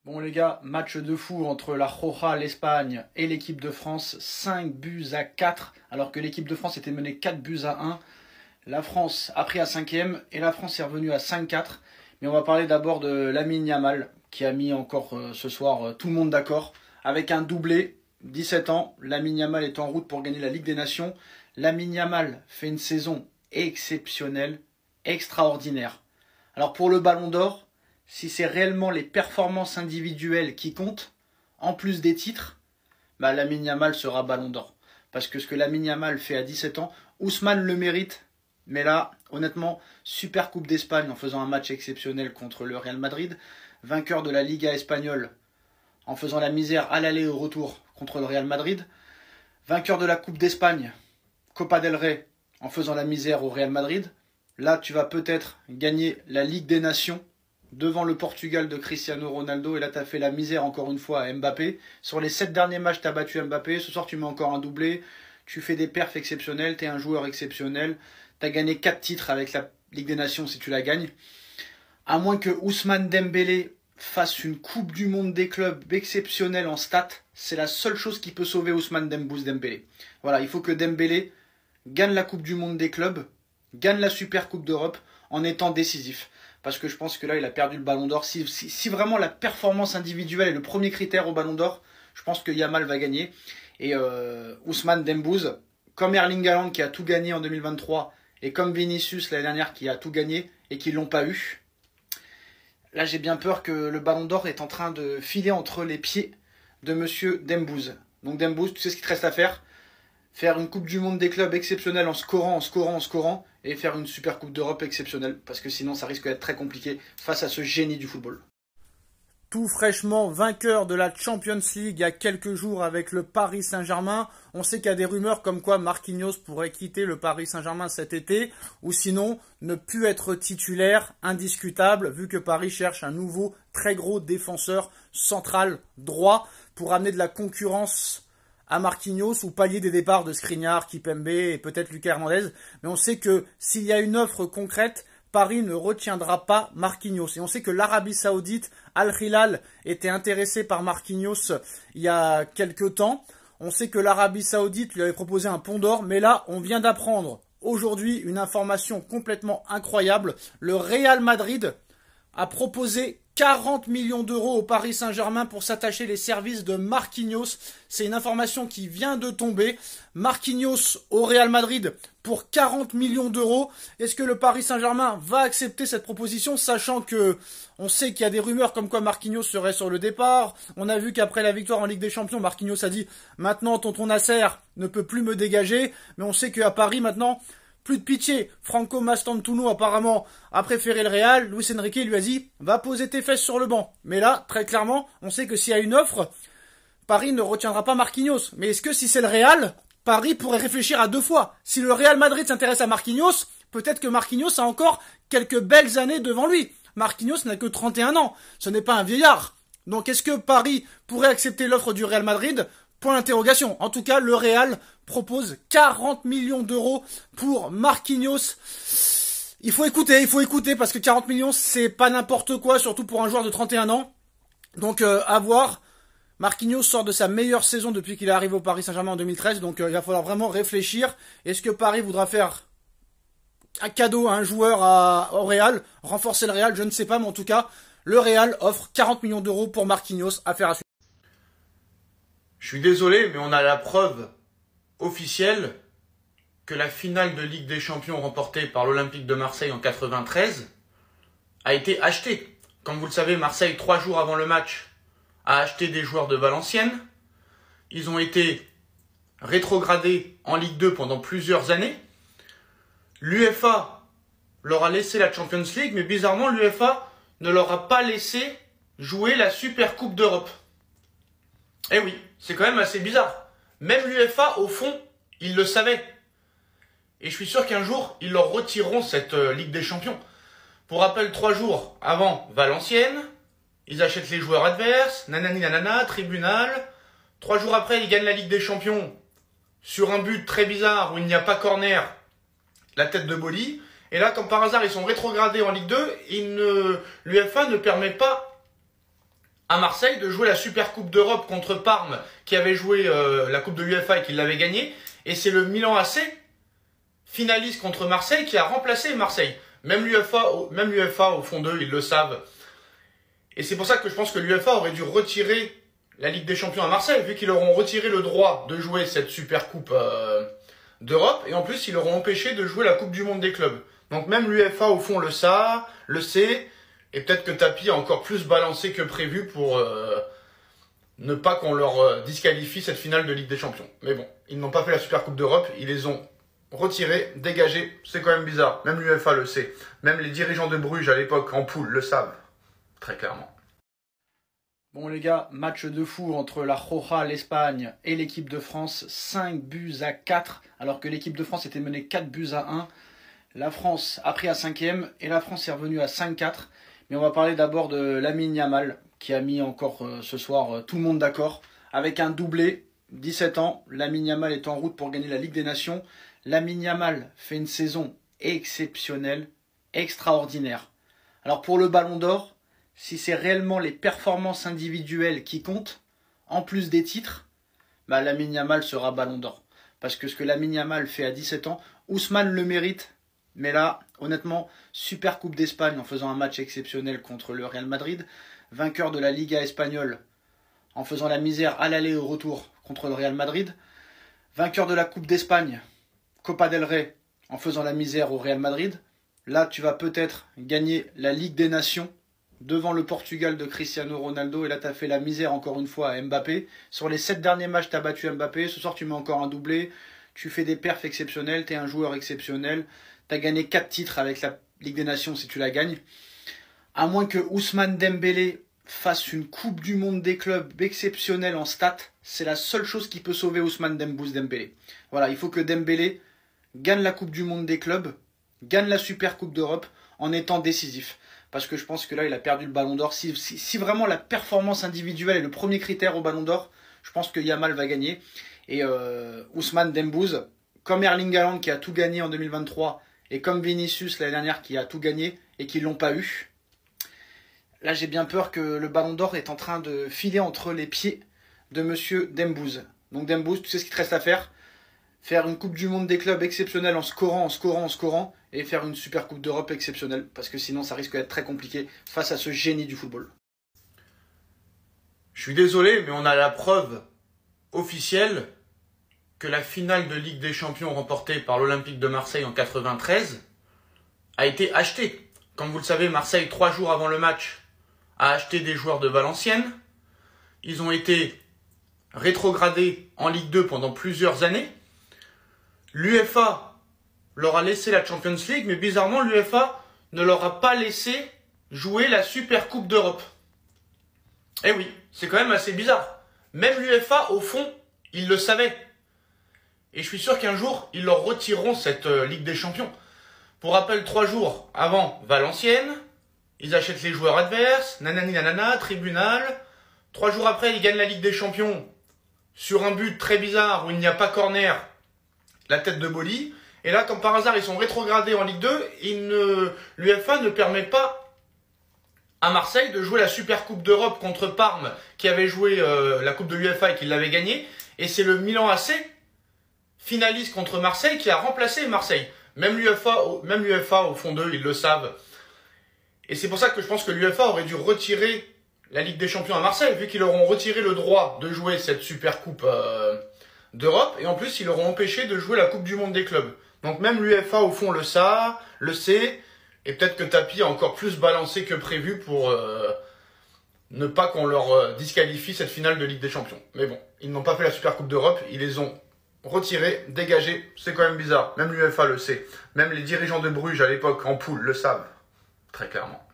Bon les gars, match de fou entre la Roja, l'Espagne et l'équipe de France, 5-4, alors que l'équipe de France était menée 4-1. La France a pris à 5e et la France est revenue à 5-4. Mais on va parler d'abord de Lamine Yamal, qui a mis encore ce soir tout le monde d'accord, avec un doublé, 17 ans. Lamine Yamal est en route pour gagner la Ligue des Nations. Lamine Yamal fait une saison exceptionnelle, extraordinaire. Alors pour le Ballon d'Or, si c'est réellement les performances individuelles qui comptent, en plus des titres, Lamine Yamal sera Ballon d'Or. Parce que ce que Lamine Yamal fait à 17 ans, Ousmane le mérite. Mais là, honnêtement, super Coupe d'Espagne en faisant un match exceptionnel contre le Real Madrid. Vainqueur de la Liga espagnole en faisant la misère à l'aller et au retour contre le Real Madrid. Vainqueur de la Coupe d'Espagne, Copa del Rey, en faisant la misère au Real Madrid. Là, tu vas peut-être gagner la Ligue des Nations devant le Portugal de Cristiano Ronaldo. Et là, tu as fait la misère encore une fois à Mbappé. Sur les 7 derniers matchs, tu as battu Mbappé. Ce soir, tu mets encore un doublé. Tu fais des perfs exceptionnels. Tu es un joueur exceptionnel. Tu as gagné 4 titres avec la Ligue des Nations si tu la gagnes. À moins que Ousmane Dembélé fasse une Coupe du Monde des clubs exceptionnelle en stats, c'est la seule chose qui peut sauver Ousmane Dembélé. Voilà, il faut que Dembélé gagne la Coupe du Monde des clubs, gagne la Super Coupe d'Europe en étant décisif. Parce que je pense que là, il a perdu le Ballon d'Or. Si vraiment la performance individuelle est le premier critère au Ballon d'Or, je pense que Yamal va gagner. Et Ousmane Dembélé, comme Erling Haaland qui a tout gagné en 2023, et comme Vinicius l'année dernière qui a tout gagné et qui ne l'ont pas eu, là j'ai bien peur que le Ballon d'Or est en train de filer entre les pieds de Monsieur Dembélé. Donc Dembélé, tu sais ce qu'il te reste à faire? Faire une Coupe du Monde des clubs exceptionnelle en scorant, et faire une Super Coupe d'Europe exceptionnelle, parce que sinon ça risque d'être très compliqué face à ce génie du football. Tout fraîchement vainqueur de la Champions League il y a quelques jours avec le Paris Saint-Germain. On sait qu'il y a des rumeurs comme quoi Marquinhos pourrait quitter le Paris Saint-Germain cet été, ou sinon ne plus être titulaire indiscutable, vu que Paris cherche un nouveau très gros défenseur central droit pour amener de la concurrence à Marquinhos ou pallier des départs de Skriniar, Kimpembe et peut-être Lucas Hernandez. Mais on sait que s'il y a une offre concrète, Paris ne retiendra pas Marquinhos. Et on sait que l'Arabie Saoudite, Al Hilal, était intéressé par Marquinhos il y a quelques temps. On sait que l'Arabie Saoudite lui avait proposé un pont d'or, mais là, on vient d'apprendre aujourd'hui une information complètement incroyable. Le Real Madrid a proposé 40 millions d'euros au Paris Saint-Germain pour s'attacher les services de Marquinhos. C'est une information qui vient de tomber. Marquinhos au Real Madrid pour 40 millions d'euros. Est-ce que le Paris Saint-Germain va accepter cette proposition, sachant que on sait qu'il y a des rumeurs comme quoi Marquinhos serait sur le départ. On a vu qu'après la victoire en Ligue des Champions, Marquinhos a dit « Maintenant, tonton Nasser ne peut plus me dégager ». Mais on sait qu'à Paris, maintenant, plus de pitié. Franco Mastantuono, apparemment, a préféré le Real. Luis Enrique lui a dit « Va poser tes fesses sur le banc ». Mais là, très clairement, on sait que s'il y a une offre, Paris ne retiendra pas Marquinhos. Mais est-ce que si c'est le Real, Paris pourrait réfléchir à 2 fois? Si le Real Madrid s'intéresse à Marquinhos, peut-être que Marquinhos a encore quelques belles années devant lui. Marquinhos n'a que 31 ans. Ce n'est pas un vieillard. Donc est-ce que Paris pourrait accepter l'offre du Real Madrid? Point d'interrogation. En tout cas, le Real propose 40 millions d'euros pour Marquinhos. Il faut écouter parce que 40 millions, c'est pas n'importe quoi, surtout pour un joueur de 31 ans. Donc, à voir. Marquinhos sort de sa meilleure saison depuis qu'il est arrivé au Paris Saint-Germain en 2013. Donc, il va falloir vraiment réfléchir. Est-ce que Paris voudra faire un cadeau à un joueur au Real, renforcer le Real? Je ne sais pas, mais en tout cas, le Real offre 40 millions d'euros pour Marquinhos. Affaire à suivre. Je suis désolé, mais on a la preuve officielle que la finale de Ligue des Champions remportée par l'Olympique de Marseille en 93 a été achetée. Comme vous le savez, Marseille, 3 jours avant le match, a acheté des joueurs de Valenciennes. Ils ont été rétrogradés en Ligue 2 pendant plusieurs années. L'UEFA leur a laissé la Champions League, mais bizarrement, l'UEFA ne leur a pas laissé jouer la Super Coupe d'Europe. Eh oui, c'est quand même assez bizarre. Même l'UEFA, au fond, ils le savaient. Et je suis sûr qu'un jour, ils leur retireront cette Ligue des Champions. Pour rappel, 3 jours avant Valenciennes, ils achètent les joueurs adverses, nanani nanana, tribunal. 3 jours après, ils gagnent la Ligue des Champions sur un but très bizarre où il n'y a pas corner, la tête de Boli. Et là, comme par hasard, ils sont rétrogradés en Ligue 2 et l'UEFA ne permet pas à Marseille de jouer la Super Coupe d'Europe contre Parme, qui avait joué la Coupe de l'UEFA et qui l'avait gagnée. Et c'est le Milan AC, finaliste contre Marseille, qui a remplacé Marseille. Même l'UEFA, au fond d'eux, ils le savent. Et c'est pour ça que je pense que l'UEFA aurait dû retirer la Ligue des Champions à Marseille, vu qu'ils leur ont retiré le droit de jouer cette Super Coupe d'Europe. Et en plus, ils leur ont empêché de jouer la Coupe du Monde des clubs. Donc même l'UEFA, au fond, le sait. Et peut-être que Tapi a encore plus balancé que prévu pour ne pas qu'on leur disqualifie cette finale de Ligue des Champions. Mais bon, ils n'ont pas fait la Super Coupe d'Europe, ils les ont retirés, dégagés. C'est quand même bizarre, même l'UEFA le sait. Même les dirigeants de Bruges à l'époque, en poule, le savent. Très clairement. Bon les gars, match de fou entre la Roja, l'Espagne et l'équipe de France. 5-4, alors que l'équipe de France était menée 4-1. La France a pris à 5e et la France est revenue à 5-4. Mais on va parler d'abord de Lamine Yamal, qui a mis encore ce soir tout le monde d'accord. Avec un doublé, 17 ans, Lamine Yamal est en route pour gagner la Ligue des Nations. Lamine Yamal fait une saison exceptionnelle, extraordinaire. Alors pour le Ballon d'Or, si c'est réellement les performances individuelles qui comptent, en plus des titres, bah Lamine Yamal sera Ballon d'Or. Parce que ce que Lamine Yamal fait à 17 ans, Ousmane le mérite. Mais là, honnêtement, super Coupe d'Espagne en faisant un match exceptionnel contre le Real Madrid. Vainqueur de la Liga espagnole en faisant la misère à l'aller et au retour contre le Real Madrid. Vainqueur de la Coupe d'Espagne, Copa del Rey, en faisant la misère au Real Madrid. Là, tu vas peut-être gagner la Ligue des Nations devant le Portugal de Cristiano Ronaldo. Et là, tu as fait la misère encore une fois à Mbappé. Sur les 7 derniers matchs, tu as battu Mbappé. Ce soir, tu mets encore un doublé. Tu fais des perfs exceptionnels. Tu es un joueur exceptionnel. Tu as gagné 4 titres avec la Ligue des Nations si tu la gagnes. À moins que Ousmane Dembélé fasse une Coupe du Monde des clubs exceptionnelle en stats, c'est la seule chose qui peut sauver Ousmane Dembélé. Voilà, il faut que Dembélé gagne la Coupe du Monde des clubs, gagne la Super Coupe d'Europe en étant décisif. Parce que je pense que là, il a perdu le Ballon d'Or. Si vraiment la performance individuelle est le premier critère au Ballon d'Or, je pense que Yamal va gagner. Et Ousmane Dembélé, comme Erling Haaland qui a tout gagné en 2023, et comme Vinicius l'année dernière qui a tout gagné et qui ne l'ont pas eu, là j'ai bien peur que le Ballon d'Or est en train de filer entre les pieds de Monsieur Dembélé. Donc Dembélé, tu sais ce qu'il te reste à faire? Faire une Coupe du Monde des clubs exceptionnelle en scorant, et faire une Super Coupe d'Europe exceptionnelle, parce que sinon ça risque d'être très compliqué face à ce génie du football. Je suis désolé, mais on a la preuve officielle que la finale de Ligue des Champions remportée par l'Olympique de Marseille en 93 a été achetée. Comme vous le savez, Marseille, 3 jours avant le match, a acheté des joueurs de Valenciennes. Ils ont été rétrogradés en Ligue 2 pendant plusieurs années. L'UEFA leur a laissé la Champions League, mais bizarrement, l'UEFA ne leur a pas laissé jouer la Super Coupe d'Europe. Eh oui, c'est quand même assez bizarre. Même l'UEFA, au fond, ils le savaient. Et je suis sûr qu'un jour, ils leur retireront cette Ligue des Champions. Pour rappel, 3 jours avant Valenciennes, ils achètent les joueurs adverses, nanani nanana, tribunal. 3 jours après, ils gagnent la Ligue des Champions sur un but très bizarre où il n'y a pas corner, la tête de Boli. Et là, comme par hasard, ils sont rétrogradés en Ligue 2. L'UEFA ne permet pas à Marseille de jouer la Super Coupe d'Europe contre Parme, qui avait joué la Coupe de l'UEFA et qui l'avait gagnée. Et c'est le Milan AC, finaliste contre Marseille, qui a remplacé Marseille. Même l'UEFA, au fond d'eux, ils le savent. Et c'est pour ça que je pense que l'UEFA aurait dû retirer la Ligue des Champions à Marseille, vu qu'ils leur ont retiré le droit de jouer cette Super Coupe d'Europe. Et en plus, ils leur ont empêché de jouer la Coupe du Monde des clubs. Donc même l'UEFA, au fond, le sait. Et peut-être que Tapi a encore plus balancé que prévu pour ne pas qu'on leur disqualifie cette finale de Ligue des Champions. Mais bon, ils n'ont pas fait la Super Coupe d'Europe, ils les ont retirés, dégagés. C'est quand même bizarre, même l'UEFA le sait. Même les dirigeants de Bruges à l'époque, en poule, le savent. Très clairement.